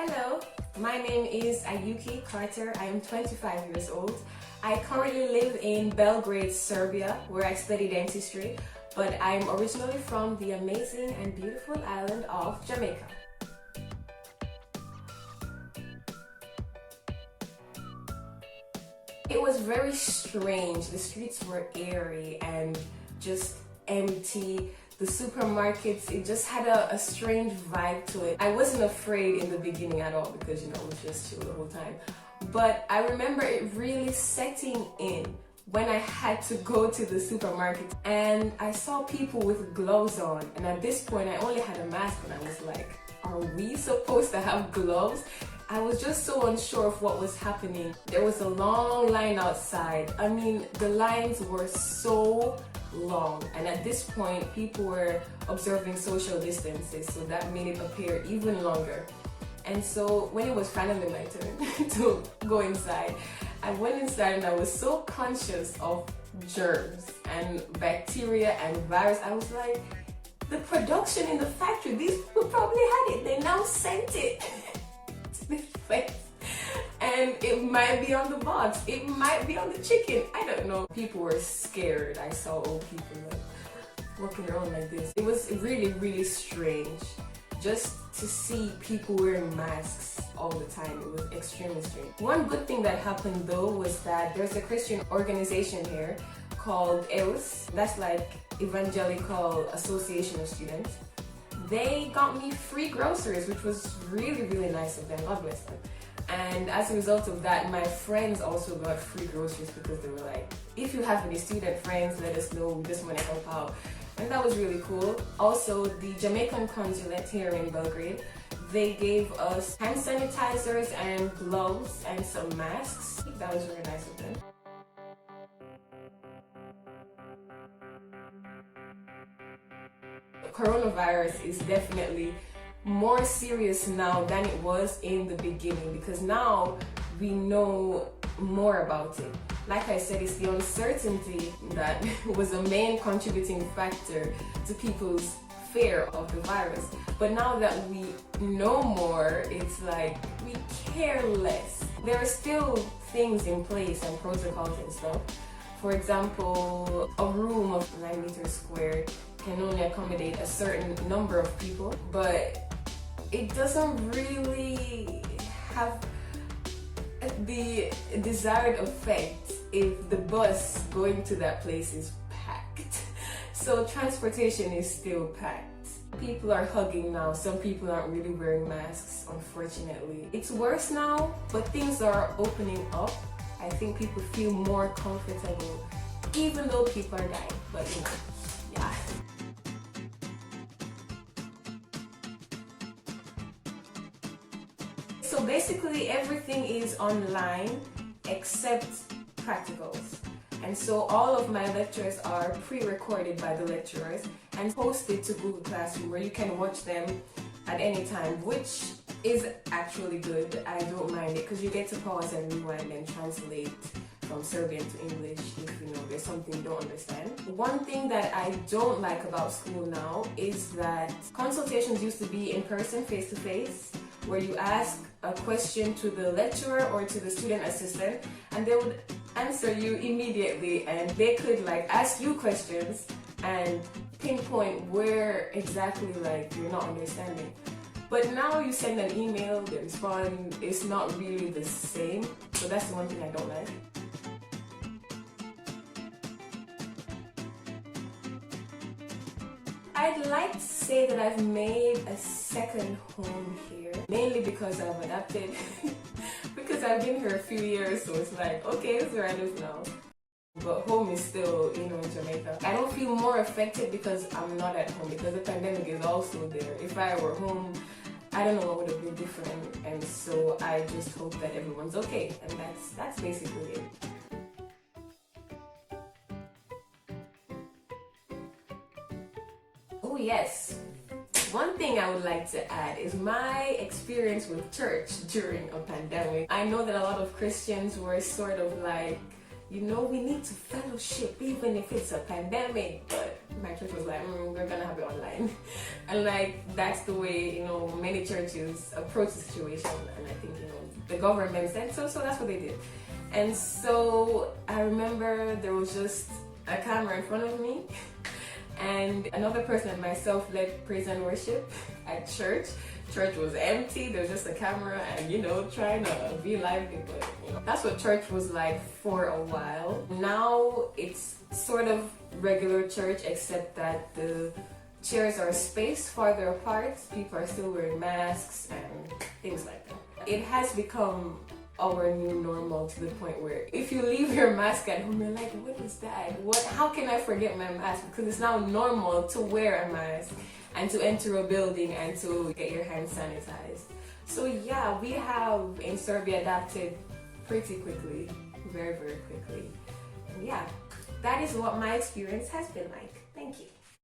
Hello, my name is Ayuki Carter. I am 25 years old. I currently live in Belgrade, Serbia, where I study dentistry, but I'm originally from the amazing and beautiful island of Jamaica. It was very strange. The streets were airy and just empty. The supermarkets, it just had a strange vibe to it. I wasn't afraid in the beginning at all because, it was just chill the whole time. But I remember it really setting in when I had to go to the supermarket and I saw people with gloves on. And at this point, I only had a mask and I was like, are we supposed to have gloves? I was just so unsure of what was happening. There was a long line outside. I mean, the lines were so long, and at this point people were observing social distances, so that made it appear even longer. And so when it was finally my turn to go inside, I went inside and I was so conscious of germs and bacteria and virus. I was like, the production in the factory, these people probably had it, they now sent it to this place. And it might be on the box, it might be on the chicken, I don't know. People were scared. I saw old people walking around like this. It was really, really strange just to see people wearing masks all the time. It was extremely strange. One good thing that happened though was that there's a Christian organization here called EUS, that's like Evangelical Association of Students. They got me free groceries, which was really, really nice of them. God bless them. And as a result of that, my friends also got free groceries because they were like, if you have any student friends, let us know, we just want to help out. And that was really cool. Also, the Jamaican consulate here in Belgrade, they gave us hand sanitizers and gloves and some masks. That was really nice of them. Coronavirus is definitely more serious now than it was in the beginning because now we know more about it. Like I said, it's the uncertainty that was a main contributing factor to people's fear of the virus. But now that we know more, it's like we care less. There are still things in place and protocols and stuff. For example, a room of 9 meters squared can only accommodate a certain number of people, but it doesn't really have the desired effect if the bus going to that place is packed. So transportation is still packed. People are hugging now. Some people aren't really wearing masks, unfortunately. It's worse now, but things are opening up. I think people feel more comfortable, even though people are dying. But yeah. So basically everything is online except practicals. And so all of my lectures are pre-recorded by the lecturers and posted to Google Classroom where you can watch them at any time, which is actually good. I don't mind it because you get to pause and rewind and translate from Serbian to English if there's something you don't understand. One thing that I don't like about school now is that consultations used to be in person, face-to-face, where you ask a question to the lecturer or to the student assistant and they would answer you immediately, and they could ask you questions and pinpoint where exactly you're not understanding. But now you send an email, they respond, it's not really the same. So that's the one thing I don't like. I'd like to say that I've made a second home here, mainly because I've adapted, because I've been here a few years, so it's like, okay, this is where I live now. But home is still, in Jamaica. I don't feel more affected because I'm not at home, because the pandemic is also there. If I were home, I don't know what would have been different, and so I just hope that everyone's okay, and that's basically it. Oh yes, one thing I would like to add is my experience with church during a pandemic. I know that a lot of Christians were sort of like, we need to fellowship even if it's a pandemic, but my church was like, we're gonna have it online. And like, that's the way, you know, many churches approach the situation. And I think, you know, the government said so that's what they did. And so I remember there was just a camera in front of me and another person and myself led praise and worship at church. Church was empty, there was just a camera and, you know, trying to be lively, but, you know, that's what church was like for a while. Now it's sort of regular church, except that the chairs are spaced farther apart, people are still wearing masks and things like that. It has become our new normal to the point where if you leave your mask at home, you're like, what is that? How can I forget my mask? Because it's now normal to wear a mask and to enter a building and to get your hands sanitized. So yeah, we have in Serbia adapted pretty quickly, very, very quickly. And yeah, that is what my experience has been like.